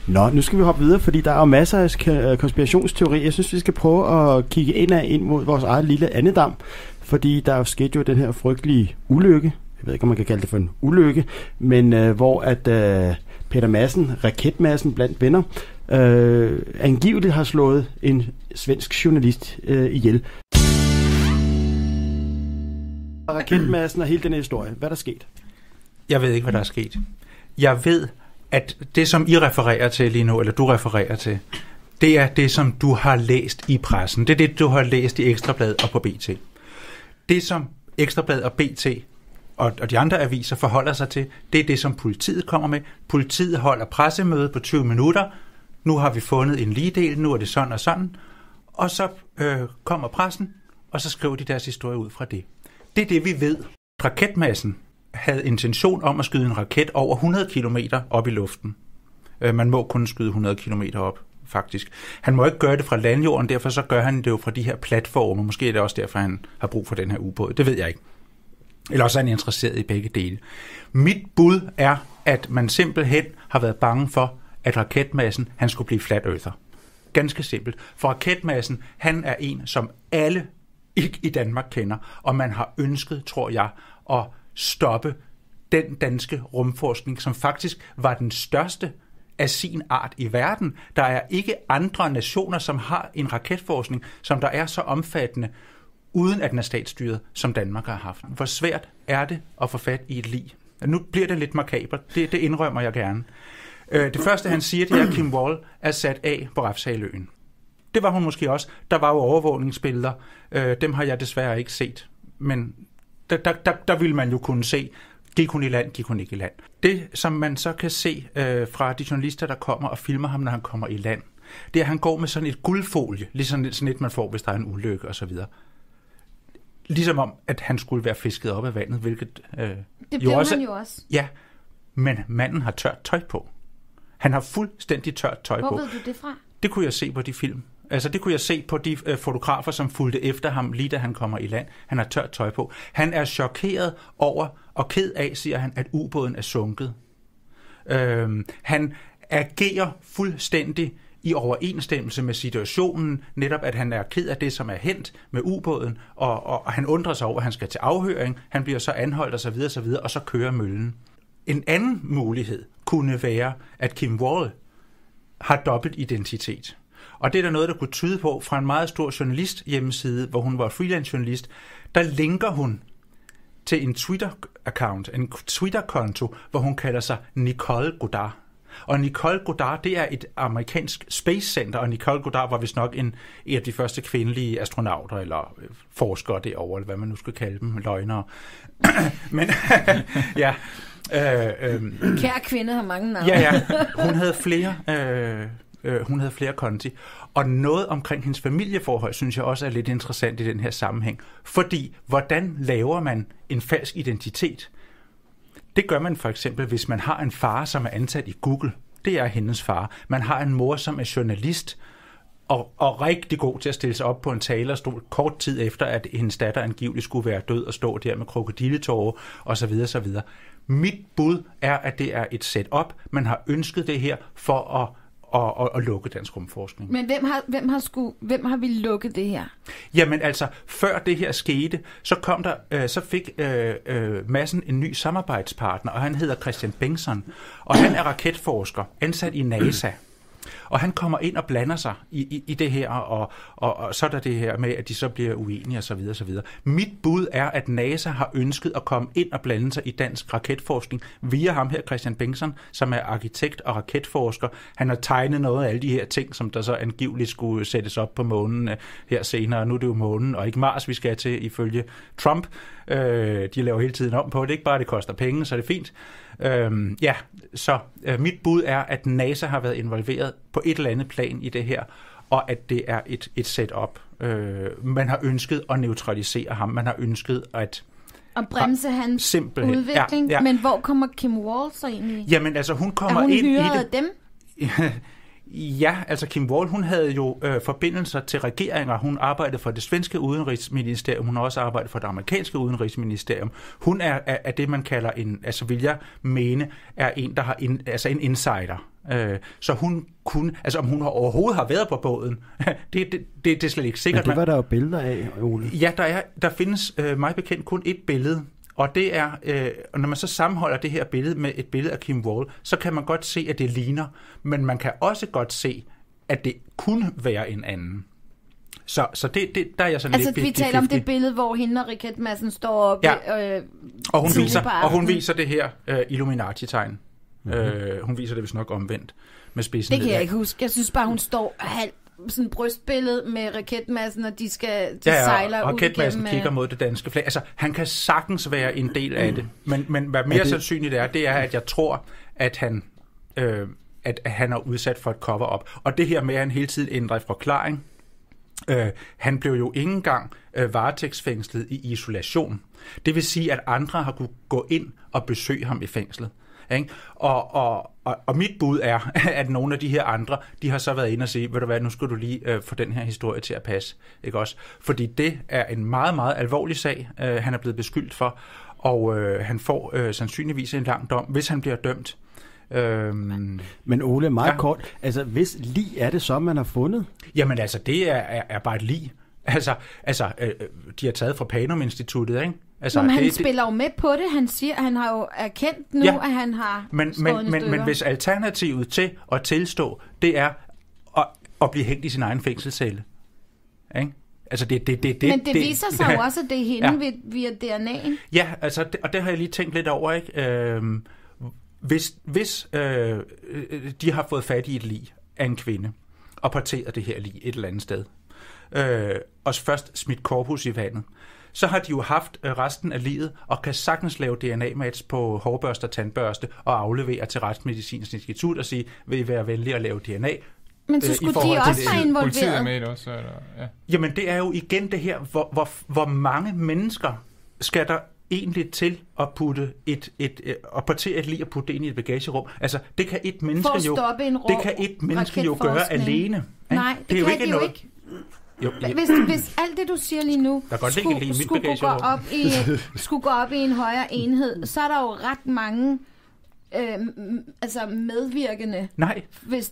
Nå, nu skal vi hoppe videre, fordi der er jo masser af konspirationsteorier. Jeg synes, vi skal prøve at kigge ind mod vores eget lille andedam, fordi der er jo sket jo den her frygtelige ulykke. Jeg ved ikke, om man kan kalde det for en ulykke, men hvor at Peter Madsen, Raketmadsen blandt venner, angiveligt har slået en svensk journalist ihjel. Raketmadsen og hele den historie. Hvad er der sket? Jeg ved ikke, hvad der er sket. Jeg ved, at det, som I refererer til lige nu, eller du refererer til, det er det, som du har læst i pressen. Det er det, du har læst i Ekstrabladet og på BT. Det, som Ekstrabladet og BT og de andre aviser forholder sig til, det er det, som politiet kommer med. Politiet holder pressemøde på 20 minutter. Nu har vi fundet en ligedel, nu er det sådan og sådan. Og så kommer pressen, og så skriver de deres historie ud fra det. Det er det, vi ved. Raketmadsen havde intention om at skyde en raket over 100 kilometer op i luften. Man må kun skyde 100 kilometer op, faktisk. Han må ikke gøre det fra landjorden, derfor så gør han det jo fra de her platforme. Måske er det også derfor, han har brug for den her ubåd. Det ved jeg ikke. Eller også er han interesseret i begge dele. Mit bud er, at man simpelthen har været bange for, at Raketmadsen, han skulle blive flat earther. Ganske simpelt. For Raketmadsen, han er en, som alle i Danmark kender, og man har ønsket, tror jeg, at stoppe den danske rumforskning, som faktisk var den største af sin art i verden. Der er ikke andre nationer, som har en raketforskning, som der er så omfattende, uden at den er statsstyret, som Danmark har haft. Hvor svært er det at få fat i et lig? Nu bliver det lidt makabert. Det indrømmer jeg gerne. Det første, han siger, det er, at Kim Wall er sat af på Refshaleøen. Det var hun måske også. Der var jo overvågningsbilleder. Dem har jeg desværre ikke set. Men der ville man jo kunne se, gik hun i land, gik hun ikke i land. Det, som man så kan se fra de journalister, der kommer og filmer ham, når han kommer i land, det er, at han går med sådan et guldfolie, ligesom sådan et, man får, hvis der er en ulykke osv. Ligesom om, at han skulle være fisket op af vandet, hvilket det blev han jo også. Ja, men manden har tørt tøj på. Han har fuldstændig tørt tøj på. Hvor ved du det fra? Det kunne jeg se på de film. Altså, det kunne jeg se på de fotografer, som fulgte efter ham, lige da han kommer i land. Han har tørt tøj på. Han er chokeret over og ked af, siger han, at ubåden er sunket. Han agerer fuldstændig i overensstemmelse med situationen, netop at han er ked af det, som er hændt med ubåden, og han undrer sig over, at han skal til afhøring. Han bliver så anholdt osv., og så kører møllen. En anden mulighed kunne være, at Kim Wall har dobbelt identitet. Og det er der noget, der kunne tyde på fra en meget stor journalist hjemmeside, hvor hun var freelance journalist. Der linker hun til en Twitter-account, en Twitter-konto, hvor hun kalder sig Nicole Goddard. Og Nicole Goddard, det er et amerikansk space center, og Nicole Goddard var vist nok en af de første kvindelige astronauter, eller forskere derovre, eller hvad man nu skal kalde dem, løgnere. Men ja. Kære kvinde har mange navne. Ja. Hun havde flere konti. Og noget omkring hendes familieforhold, synes jeg også er lidt interessant i den her sammenhæng. Fordi, hvordan laver man en falsk identitet? Det gør man for eksempel, hvis man har en far, som er ansat i Google. Det er hendes far. Man har en mor, som er journalist, og rigtig god til at stille sig op på en talerstol kort tid efter, at hendes datter angiveligt skulle være død og stå der med krokodilletårer osv. osv. Mit bud er, at det er et setup. Man har ønsket det her for at lukke dansk rumforskning. Men hvem har vi lukket det her? Jamen altså, før det her skete, så fik Madsen en ny samarbejdspartner, og han hedder Christian Bengtsson, og han er raketforsker, ansat i NASA. Og han kommer ind og blander sig i det her, og så er der det her med, at de så bliver uenige osv. osv. Mit bud er, at NASA har ønsket at komme ind og blande sig i dansk raketforskning via ham her, Christian Bengtsson, som er arkitekt og raketforsker. Han har tegnet noget af alle de her ting, som der så angiveligt skulle sættes op på månen her senere. Nu er det jo månen, og ikke Mars, vi skal til ifølge Trump. De laver hele tiden om på det. Ikke bare, det koster penge, så er det fint. Mit bud er, at NASA har været involveret på et eller andet plan i det her, og at det er et setup. Man har ønsket at neutralisere ham. Man har ønsket at bremse hans udvikling. Ja. Men hvor kommer Kim Wall så egentlig? Jamen altså, hun kommer ind i det. Er hun hyret af dem? Ja, altså Kim Wall, hun havde jo forbindelser til regeringer. Hun arbejdede for det svenske udenrigsministerium, hun har også arbejdet for det amerikanske udenrigsministerium. Hun er det, man kalder vil jeg mene, er en, der har en insider. Så hun kunne, altså om hun overhovedet har været på båden, det er slet ikke sikkert. Men det var der jo billeder af, Ole. Ja, der findes mig bekendt kun et billede, og det er, når man så sammenholder det her billede med et billede af Kim Wall, så kan man godt se, at det ligner, men man kan også godt se, at det kunne være en anden. Så det der er jeg sådan altså, lidt... Altså, vi taler om det billede, hvor hende og Raket Madsen står oppe... Ja, og hun viser det her Illuminati-tegn. Mm-hmm. Hun viser det vist nok omvendt med spidsen. Det kan jeg ikke huske. Jeg synes bare, hun står halvt sådan et brystbillede med Raket Madsen, og de sejler ud igennem... og Raket Madsen kigger mod det danske flag. Altså, han kan sagtens være en del af det. Men hvad mere sandsynligt det er, at jeg tror, at han er udsat for et cover-up. Og det her med, at han hele tiden ændrer forklaring. Han blev jo ikke engang varetægtsfængslet i isolation. Det vil sige, at andre har kunne gå ind og besøge ham i fængslet. Ikke? Og mit bud er, at nogle af de her andre, de har så været inde og sige, ved du hvad, nu skal du lige få den her historie til at passe. Ikke også? Fordi det er en meget, meget alvorlig sag, han er blevet beskyldt for, og han får sandsynligvis en lang dom, hvis han bliver dømt. Men Ole, meget kort, altså hvis lig er det så, man har fundet? Jamen altså, det er bare et lig. Altså, de har taget fra Panum-instituttet, ikke? Altså, men han spiller jo med på det. Han siger, han har jo erkendt nu, at han har men hvis alternativet til at tilstå, det er at blive hængt i sin egen fængselscelle, ikke? Altså men det viser sig jo også, at det er hende via DNA'en. Ja, altså, og det har jeg lige tænkt lidt over, ikke? Hvis de har fået fat i et lig af en kvinde, og parteret det her lig et eller andet sted, og først smidt korpus i vandet, så har de jo haft resten af livet, og kan sagtens lave DNA-match på hårbørste og tandbørste, og aflevere til Retsmedicinsk Institut og sige, vil I være venlige at lave DNA? Men så skulle de også være involveret? Politiet er med det også, eller? Ja. Jamen det er jo igen det her, hvor mange mennesker skal der egentlig til at putte at partere et lig og putte det ind i et bagagerum. Altså, det kan et menneske jo gøre alene. Nej, det kan de jo ikke. Jo, hvis alt det, du siger lige nu, skulle gå op i en højere enhed, så er der jo ret mange medvirkende. Nej,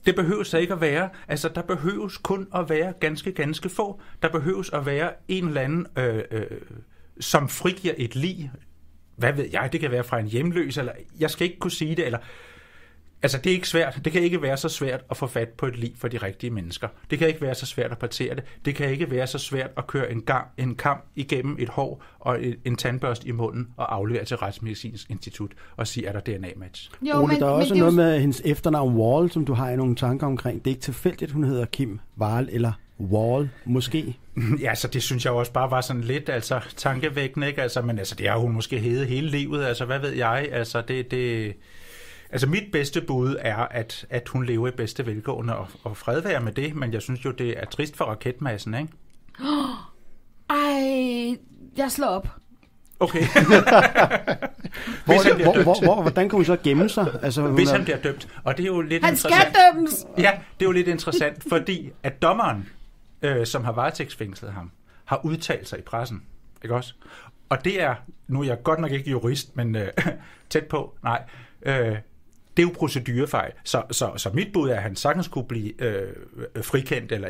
det behøves ikke at være. Altså, der behøves kun at være ganske få. Der behøves at være en eller anden... som frigiver et lig. Hvad ved jeg? Det kan være fra en hjemløs, eller jeg skal ikke kunne sige det, eller... Altså, det er ikke svært. Det kan ikke være så svært at få fat på et lig for de rigtige mennesker. Det kan ikke være så svært at partere det. Det kan ikke være så svært at køre en kamp igennem et hår og en tandbørste i munden og aflevere til Retsmedicinsk Institut og sige, er der DNA-match? Ole, der er også noget med hendes efternavn Wall, som du har i nogle tanker omkring. Det er ikke tilfældigt, hun hedder Kim Wall eller Wall, måske? Ja, så det synes jeg også bare var sådan lidt tankevækkende, ikke? Altså, men altså, det har hun måske heddet hele livet, altså, hvad ved jeg? Altså, altså, mit bedste bud er, at hun lever i bedste velgående og fredvær med det, men jeg synes jo, det er trist for Raket Madsen, ikke? Jeg slår op. Okay. Hvordan kan hun så gemme sig? Altså, hvis han bliver dømt. Og det er jo lidt han interessant. Skal dømmes! Ja, det er jo lidt interessant, fordi at dommeren, som har varetægtsfængslet ham, har udtalt sig i pressen. Ikke også? Og det er, nu er jeg godt nok ikke jurist, men tæt på, nej. Det er jo procedurefejl. Så mit bud er, at han sagtens kunne blive frikendt, eller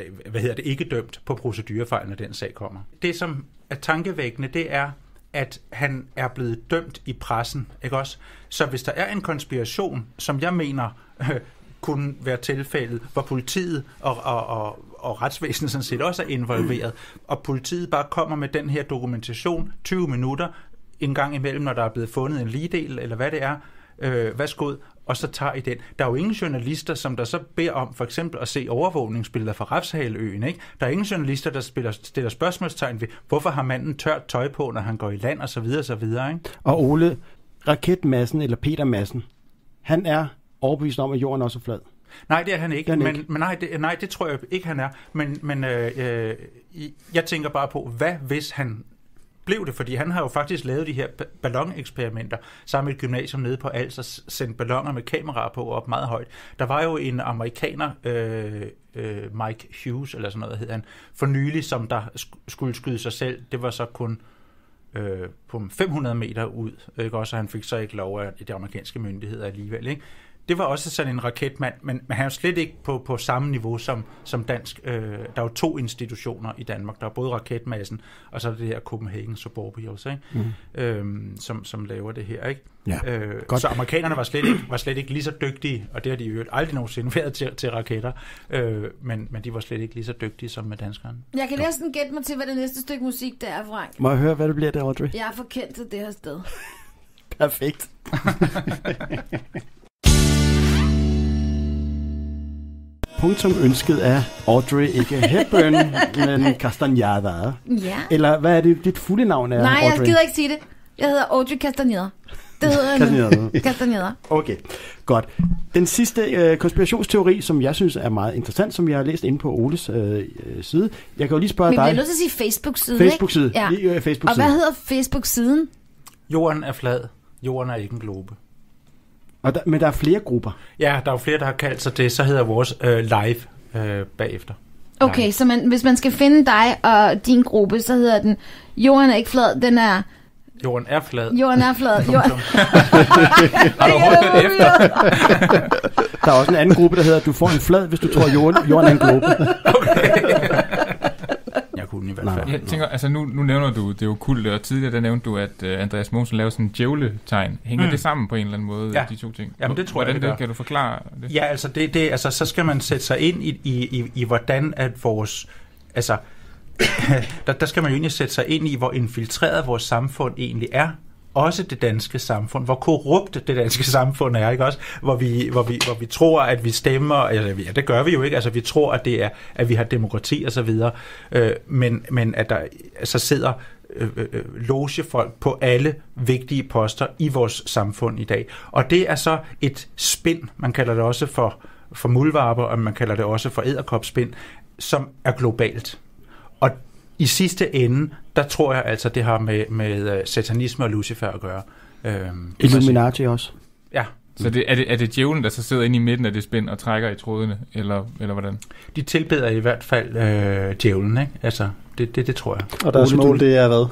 ikke dømt på procedurefejl, når den sag kommer. Det, som er tankevækkende, det er, at han er blevet dømt i pressen, ikke også? Så hvis der er en konspiration, som jeg mener kunne være tilfældet, hvor politiet og retsvæsenet sådan set også er involveret, og politiet bare kommer med den her dokumentation 20 minutter en gang imellem, når der er blevet fundet en ligedel, eller hvad det er, værsgod, og så tager I den. Der er jo ingen journalister, som der så beder om for eksempel at se overvågningsbilleder fra Refshaleøen, ikke? Der er ingen journalister, der stiller spørgsmålstegn ved, hvorfor har manden tørt tøj på, når han går i land, og så videre, så videre, ikke? Og Ole, Raket Madsen, eller Peter Madsen, han er overbevist om, at jorden også er flad. Nej, det er han ikke. Men nej, det tror jeg ikke, han er. Men jeg tænker bare på, hvad hvis han blev det? Fordi han har jo faktisk lavet de her balloneksperimenter sammen med et gymnasium nede på Als og sendt balloner med kameraer på op meget højt. Der var jo en amerikaner, Mike Hughes, eller sådan noget hed han, for nylig, som der skulle skyde sig selv. Det var så kun på 500 meter ud, ikke? Også, han fik så ikke lov af de amerikanske myndigheder alligevel, ikke? Det var også sådan en raketmand, men han er jo slet ikke på samme niveau som dansk. Der er jo 2 institutioner i Danmark. Der er både Raketmassen, og så er det her Copenhagen Suburbios, ikke? Som laver det her, ikke? Ja, så amerikanerne var slet ikke lige så dygtige, og det har de jo aldrig nogensinde været til raketter, men de var slet ikke lige så dygtige som med danskerne. Jeg kan næsten gætte mig til, hvad det næste stykke musik der er, Frank. Må jeg høre, hvad det bliver der, Audrey? Jeg er forkendt til det her sted. Perfekt. Punktum ønsket af Audrey, ikke Hepburn, men Castañeda. Ja. Eller hvad er det, dit fulde navn er, Nej, Audrey? jeg gider ikke sige det. Jeg hedder Audrey Castañeda. Det hedder jeg nu. Castañeda. Okay, godt. Den sidste konspirationsteori, som jeg synes er meget interessant, som jeg har læst inde på Oles side. Jeg kan jo lige spørge dig. Men vi er nødt til at sige Facebook-side, Facebook-side. ikke? Ja. Facebook-side. Og hvad hedder Facebook-siden? Jorden er flad. Jorden er ikke en globe. Men der er flere grupper. Ja, der er jo flere, der har kaldt sig det. Så hedder vores live bagefter. Okay, live. så hvis man skal finde dig og din gruppe, så hedder den Jorden er ikke flad, den er... Jorden er flad. Jorden er flad. Har du hørt efter? Der er også en anden gruppe, der hedder, du får en flad, hvis du tror, jorden er en globe. Okay. Jeg kunne i hvert fald. Jeg tænker, altså nu nævner du det okulte, og tidligere der nævnte du, at Andreas Mogensen lavede sådan en djævletegn. Hænger det sammen på en eller anden måde, ja. De 2 ting? Jamen det tror jeg, det gør. Kan du forklare det? Ja, altså, altså så skal man sætte sig ind i hvordan at vores... Altså, der skal man jo egentlig sætte sig ind i, hvor infiltreret vores samfund egentlig er. Også det danske samfund. Hvor korrupt det danske samfund er, ikke også? Hvor vi tror, at vi stemmer... Altså, ja, det gør vi jo ikke. Altså, vi tror, at det er, at vi har demokrati og så videre. Men at der altså sidder logefolk på alle vigtige poster i vores samfund i dag. Og det er så et spind, man kalder det også for muldvarper, og man kalder det også for edderkopspind, som er globalt. Og i sidste ende, der tror jeg altså, det har med satanisme og Lucifer at gøre. Illuminati også. Ja. Så er det djævlen, der så sidder inde i midten af det spind og trækker i trådene, eller hvordan? De tilbeder i hvert fald djævlen, ikke? Altså, det tror jeg. Og deres mål, det er hvad?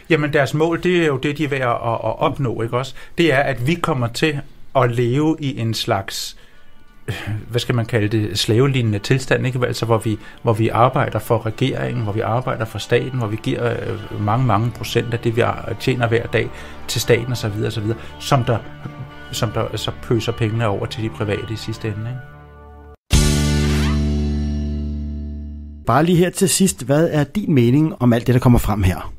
Jamen, deres mål, det er jo det, de er ved at opnå, ikke også? Det er, at vi kommer til at leve i en slags... hvad skal man kalde det, slavelignende tilstand, ikke? Altså, hvor vi arbejder for regeringen, hvor vi arbejder for staten, hvor vi giver mange procent af det, vi tjener hver dag til staten osv., som der så pøser pengene over til de private i sidste ende, ikke? Bare lige her til sidst, hvad er din mening om alt det, der kommer frem her?